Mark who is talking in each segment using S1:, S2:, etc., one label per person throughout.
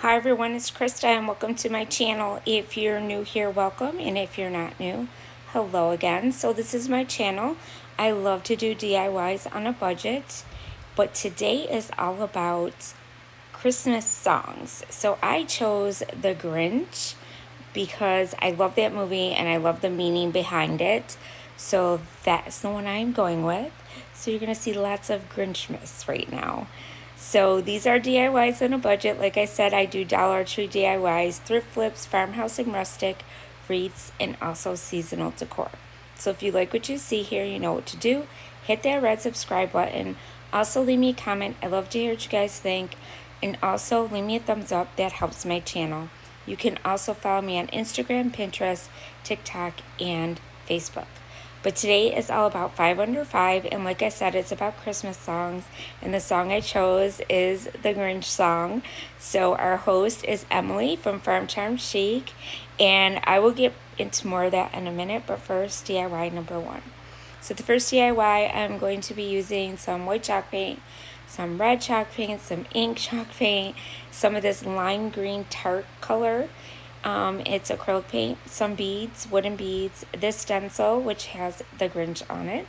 S1: Hi everyone, it's Krista and welcome to my channel. If you're new here, welcome, and if you're not new, hello again. So this is my channel. I love to do DIYs on a budget, but today is all about Christmas songs. So I chose The Grinch because I love that movie and I love the meaning behind it. So that's the one I'm going with. So you're going to see lots of Grinchmas right now. So these are DIYs on a budget. Like I said, I do Dollar Tree DIYs, thrift flips, farmhouse and rustic, wreaths, and also seasonal decor. So if you like what you see here, you know what to do. Hit that red subscribe button. Also leave me a comment. I love to hear what you guys think. And also leave me a thumbs up. That helps my channel. You can also follow me on Instagram, Pinterest, TikTok, and Facebook. But today is all about 5 Under 5, and like I said, it's about Christmas songs, and the song I chose is the Grinch song. So our host is Emily from Farm Charm Chic, and I will get into more of that in a minute, but first, DIY number 1. So the first DIY, I'm going to be using some white chalk paint, some red chalk paint, some ink chalk paint, some of this lime green tart color. It's acrylic paint, some beads, wooden beads, this stencil, which has the Grinch on it,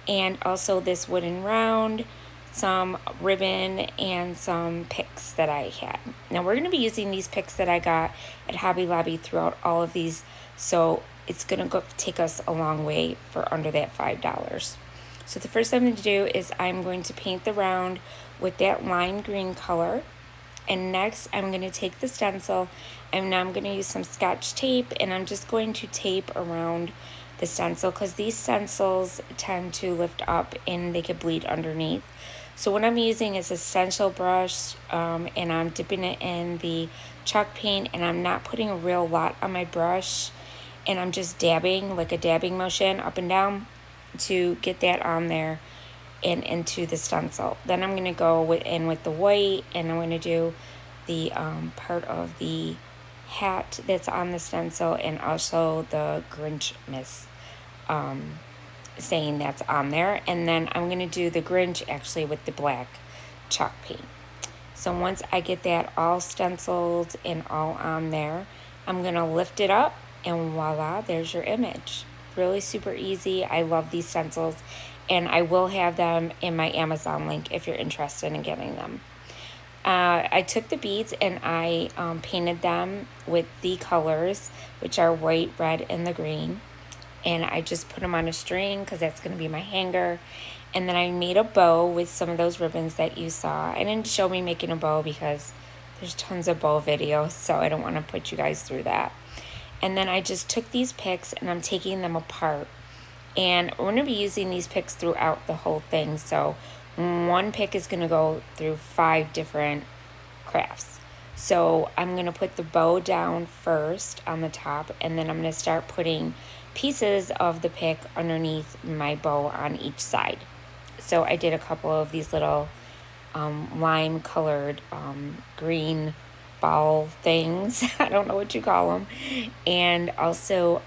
S1: and also this wooden round, some ribbon, and some picks that I had. Now we're going to be using these picks that I got at Hobby Lobby throughout all of these, so it's going to take us a long way for under that $5. So the first thing I'm going to do is I'm going to paint the round with that lime green color. And next I'm going to take the stencil and now I'm going to use some Scotch tape, and I'm just going to tape around the stencil because these stencils tend to lift up and they could bleed underneath. So what I'm using is a stencil brush, and I'm dipping it in the chalk paint, and I'm not putting a real lot on my brush, and I'm just dabbing, like a dabbing motion up and down to get that on there and into the stencil. Then I'm going to go in with the white, and I'm going to do the part of the hat that's on the stencil, and also the Grinchmas saying that's on there. And then I'm going to do the Grinch actually with the black chalk paint. So once I get that all stenciled and all on there, I'm going to lift it up, and voila, there's your image. Really super easy. I love these stencils, and I will have them in my Amazon link if you're interested in getting them. I took the beads and I painted them with the colors, which are white, red, and the green. And I just put them on a string because that's going to be my hanger. And then I made a bow with some of those ribbons that you saw. I didn't show me making a bow because there's tons of bow videos, so I don't want to put you guys through that. And then I just took these picks and I'm taking them apart. And we're going to be using these picks throughout the whole thing. So one pick is going to go through 5 different crafts. So I'm going to put the bow down first on the top, and then I'm going to start putting pieces of the pick underneath my bow on each side. So I did a couple of these little lime colored green ball things. I don't know what you call them. And also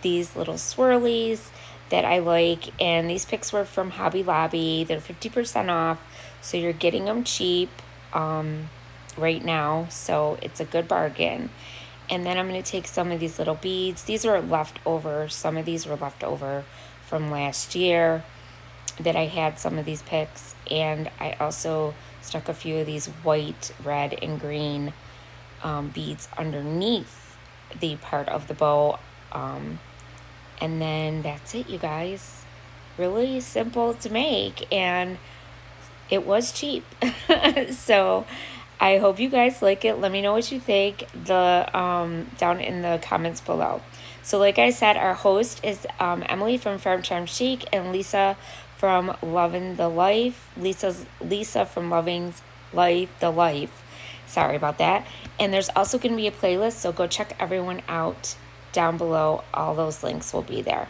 S1: these little swirlies that I like, and these picks were from Hobby Lobby. They're 50% off, so you're getting them cheap right now, so it's a good bargain. And then I'm going to take some of these little beads. These are leftover. Some of these were left over from last year that I had some of these picks, and I also stuck a few of these white, red, and green beads underneath the part of the bow. And then that's it, you guys. Really simple to make, and it was cheap. So I hope you guys like it. Let me know what you think down in the comments below. So like I said, our host is Emily from Farm Charm Chic, and Lisa from Loving the Life. Lisa from Loving the Life. Sorry about that. And there's also going to be a playlist, so go check everyone out down below. All those links will be there.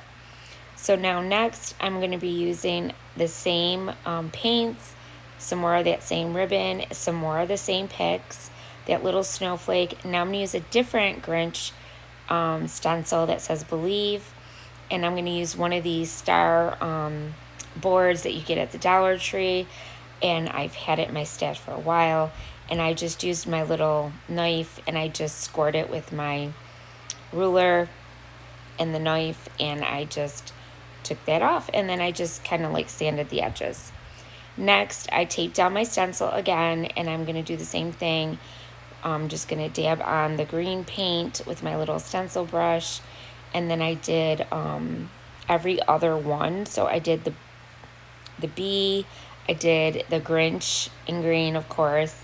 S1: So now next I'm going to be using the same paints, some more of that same ribbon, some more of the same picks, that little snowflake. Now I'm going to use a different Grinch stencil that says Believe, and I'm going to use one of these star boards that you get at the Dollar Tree, and I've had it in my stash for a while. and I just used my little knife and I just scored it with my ruler and the knife, and I just took that off, and then I just kind of like sanded the edges. Next, I taped down my stencil again, and I'm going to do the same thing. I'm just going to dab on the green paint with my little stencil brush, and then I did every other one. So I did the bee, I did the Grinch in green, of course,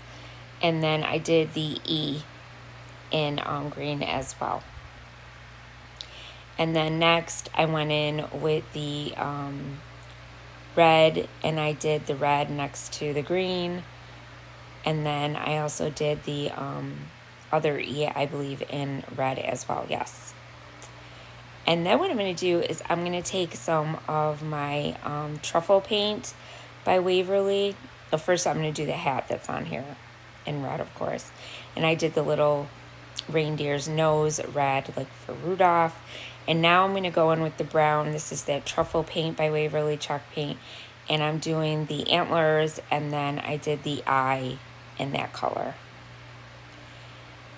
S1: and then I did the E in green as well. And then next, I went in with the red, and I did the red next to the green. And then I also did the other E, I believe, in red as well, yes. And then what I'm going to do is I'm going to take some of my truffle paint by Waverly. Well, first I'm going to do the hat that's on here in red, of course. And I did the little reindeer's nose red, like for Rudolph. And now I'm going to go in with the brown. This is that truffle paint by Waverly chalk paint. And I'm doing the antlers, and then I did the eye in that color.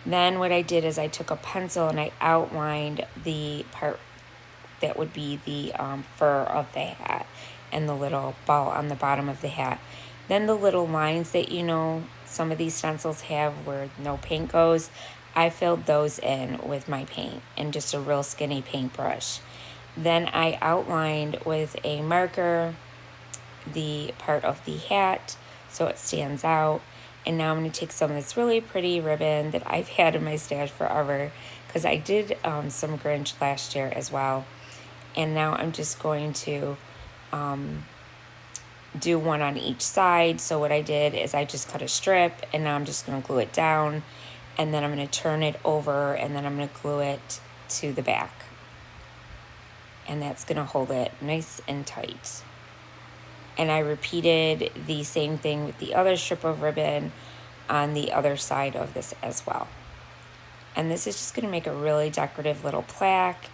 S1: Then what I did is I took a pencil and I outlined the part that would be the fur of the hat and the little ball on the bottom of the hat. Then the little lines that, you know, some of these stencils have where no paint goes, I filled those in with my paint and just a real skinny paintbrush. Then I outlined with a marker the part of the hat so it stands out. And now I'm going to take some of this really pretty ribbon that I've had in my stash forever, because I did some Grinch last year as well. And now I'm just going to do one on each side. So what I did is I just cut a strip, and now I'm just going to glue it down, and then I'm going to turn it over, and then I'm going to glue it to the back. And that's going to hold it nice and tight. And I repeated the same thing with the other strip of ribbon on the other side of this as well. And this is just going to make a really decorative little plaque.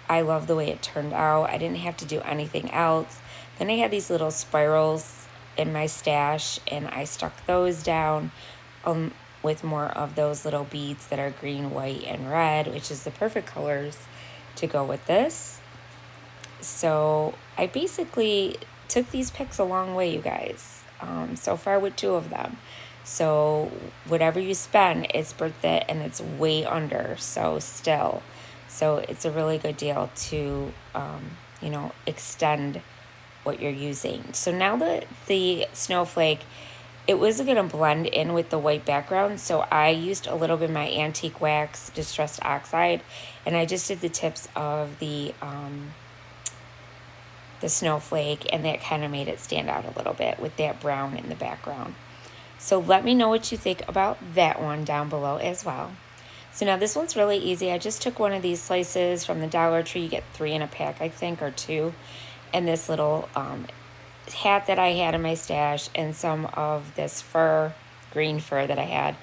S1: I love the way it turned out. I didn't have to do anything else. Then I had these little spirals in my stash, and I stuck those down with more of those little beads that are green, white, and red, which is the perfect colors to go with this. So I basically took these picks a long way, you guys, so far with 2 of them. So whatever you spend, it's worth it, and it's way under, so it's a really good deal to you know, extend what you're using. So now the snowflake, it was going to blend in with the white background, so I used a little bit of my antique wax distressed oxide, and I just did the tips of the snowflake, and that kind of made it stand out a little bit with that brown in the background. So let me know what you think about that one down below as well. So now this one's really easy. I just took one of these slices from the Dollar Tree. You get 3 in a pack, I think, or 2. And this little hat that I had in my stash, and some of this fur, green fur that I had.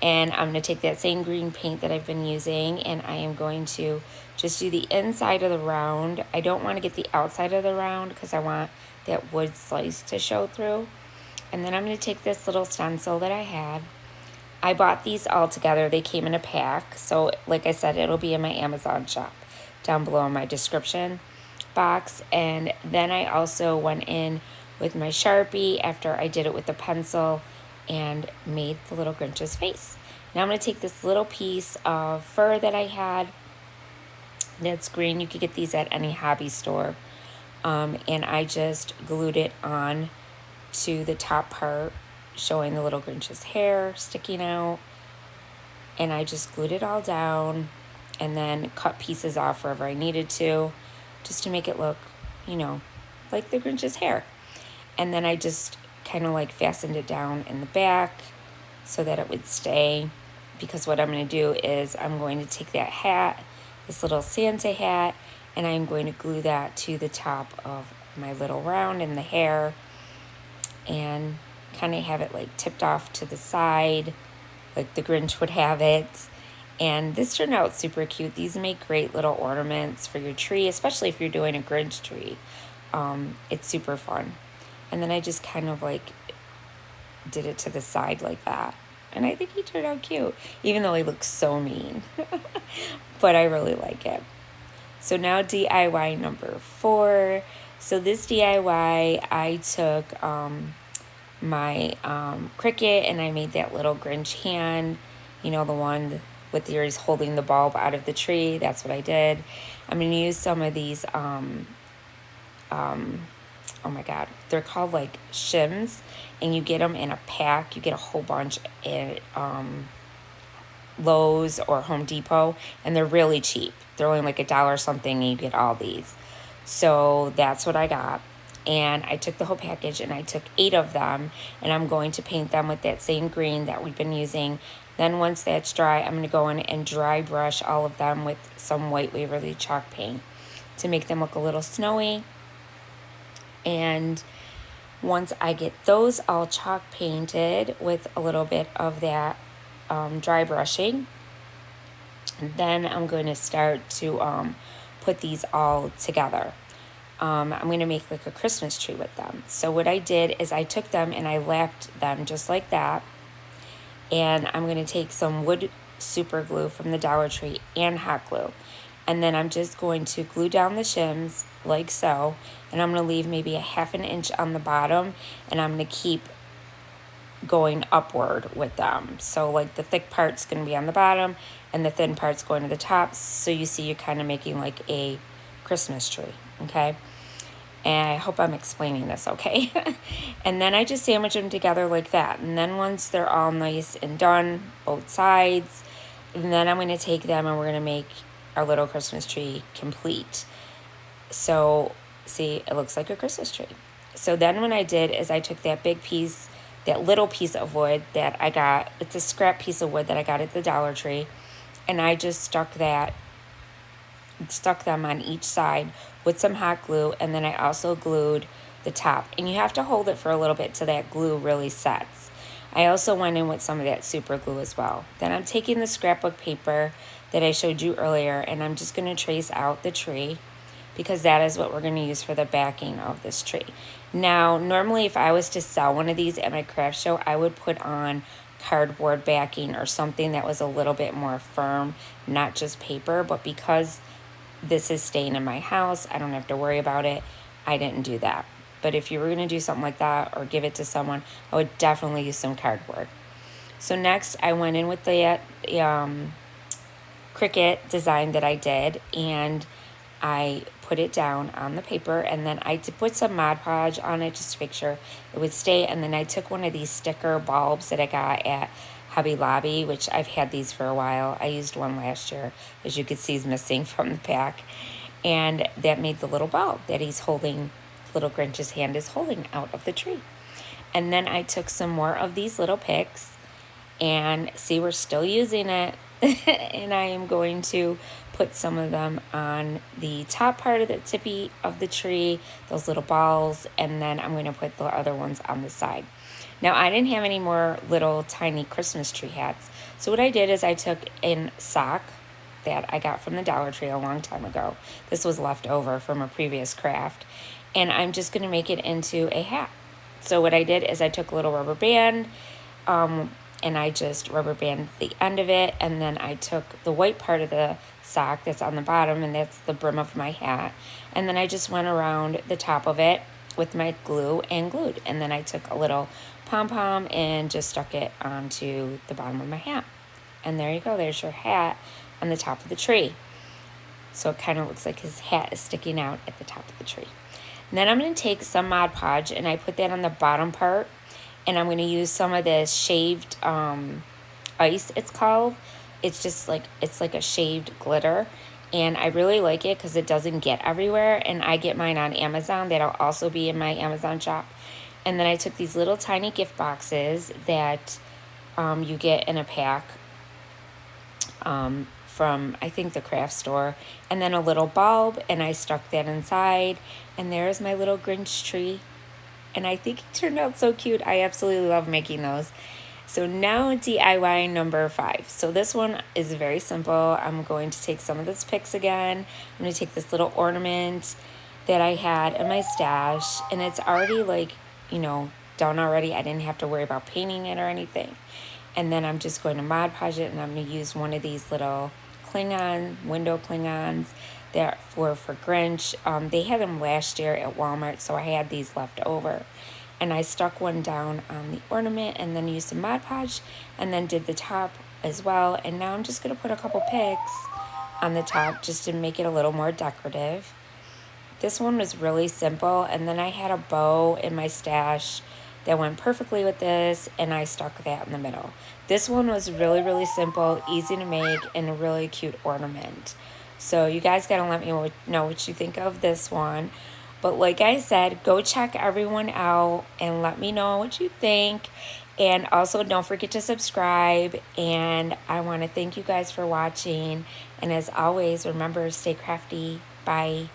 S1: And I'm going to take that same green paint that I've been using, and I am going to just do the inside of the round. I don't want to get the outside of the round because I want that wood slice to show through. And then I'm going to take this little stencil that I had. I bought these all together. They came in a pack. So like I said, it'll be in my Amazon shop down below in my description box. And then I also went in with my Sharpie after I did it with the pencil and made the little Grinch's face. Now I'm going to take this little piece of fur that I had that's green. You could get these at any hobby store. And I just glued it on to the top part, showing the little Grinch's hair sticking out. And I just glued it all down, and then cut pieces off wherever I needed to, just to make it look, you know, like the Grinch's hair. And then I just kind of like fastened it down in the back so that it would stay, because what I'm going to do is I'm going to take that hat, this little Santa hat, and I'm going to glue that to the top of my little round in the hair, and kind of have it like tipped off to the side like the Grinch would have it. And this turned out super cute. These make great little ornaments for your tree, especially if you're doing a Grinch tree. It's super fun. And then I just kind of like did it to the side like that, And I think he turned out cute, even though he looks so mean. But I really like it. So now DIY number 4. So this DIY, I took my Cricut and I made that little Grinch hand, you know, the one with yours holding the bulb out of the tree. That's what I did. I'm going to use some of these, oh my God, they're called like shims, and you get them in a pack. You get a whole bunch at Lowe's or Home Depot, and they're really cheap. They're only like $1 something, and you get all these. So that's what I got. And I took the whole package and I took 8 of them, and I'm going to paint them with that same green that we've been using. Then once that's dry, I'm going to go in and dry brush all of them with some white Waverly chalk paint to make them look a little snowy. And once I get those all chalk painted with a little bit of that dry brushing, then I'm going to start to put these all together. I'm going to make like a Christmas tree with them. So what I did is I took them and I lapped them just like that. And I'm going to take some wood super glue from the Dollar Tree and hot glue. And then I'm just going to glue down the shims like so. And I'm going to leave maybe a 1/2 inch on the bottom. And I'm going to keep going upward with them. So like the thick part's going to be on the bottom and the thin part's going to the top. So you see you're kind of making like a Christmas tree, okay? And I hope I'm explaining this okay. And then I just sandwich them together like that. And then once they're all nice and done, both sides, and then I'm going to take them and we're going to make our little Christmas tree complete. So see, it looks like a Christmas tree. So then what I did is I took that big piece, that little piece of wood that I got, it's a scrap piece of wood that I got at the Dollar Tree, and I just stuck them on each side with some hot glue, and then I also glued the top. And you have to hold it for a little bit till that glue really sets. I also went in with some of that super glue as well. Then I'm taking the scrapbook paper that I showed you earlier, and I'm just going to trace out the tree, because that is what we're going to use for the backing of this tree. Now, normally if I was to sell one of these at my craft show, I would put on cardboard backing or something that was a little bit more firm, not just paper. But because this is staying in my house, I don't have to worry about it. I didn't do that. But if you were going to do something like that or give it to someone, I would definitely use some cardboard. So next I went in with the Cricut design that I did, and I put it down on the paper, and then I put some Mod Podge on it just to make sure it would stay. And then I took one of these sticker bulbs that I got at Hobby Lobby, which I've had these for a while. I used one last year, as you can see is missing from the pack, and that made the little bulb that he's holding, little Grinch's hand is holding out of the tree. And then I took some more of these little picks, and see, we're still using it. And I am going to put some of them on the top part of the tippy of the tree, those little balls, and then I'm going to put the other ones on the side. Now, I didn't have any more little tiny Christmas tree hats, so what I did is I took a sock that I got from the Dollar Tree a long time ago. This was left over from a previous craft, and I'm just going to make it into a hat. So what I did is I took a little rubber band, and I just rubber banded the end of it, and then I took the white part of the sock that's on the bottom, and that's the brim of my hat, and then I just went around the top of it with my glue and glued. And then I took a little pom-pom and just stuck it onto the bottom of my hat. And there you go, there's your hat on the top of the tree. So it kind of looks like his hat is sticking out at the top of the tree. And then I'm going to take some Mod Podge, and I put that on the bottom part, and I'm going to use some of this shaved ice, it's called. It's just like, it's like a shaved glitter, and I really like it because it doesn't get everywhere. And I get mine on Amazon. That'll also be in my Amazon shop. And then I took these little tiny gift boxes that you get in a pack from, I think, the craft store, and then a little bulb, and I stuck that inside, and there's my little Grinch tree. And I think it turned out so cute. I absolutely love making those. So now DIY number 5. So this one is very simple. I'm going to take some of this picks again. I'm going to take this little ornament that I had in my stash, and it's already like, you know, done already. I didn't have to worry about painting it or anything. And then I'm just going to Mod Podge it, and I'm going to use one of these little window Klingons that were for Grinch. They had them last year at Walmart, so I had these left over. And I stuck one down on the ornament and then used some Mod Podge and then did the top as well. And now I'm just going to put a couple picks on the top just to make it a little more decorative. This one was really simple, and then I had a bow in my stash that went perfectly with this, and I stuck that in the middle. This one was really, really simple, easy to make, and a really cute ornament. So you guys gotta let me know what you think of this one. But like I said, go check everyone out and let me know what you think. And also don't forget to subscribe. And I want to thank you guys for watching. And as always, remember, stay crafty. Bye.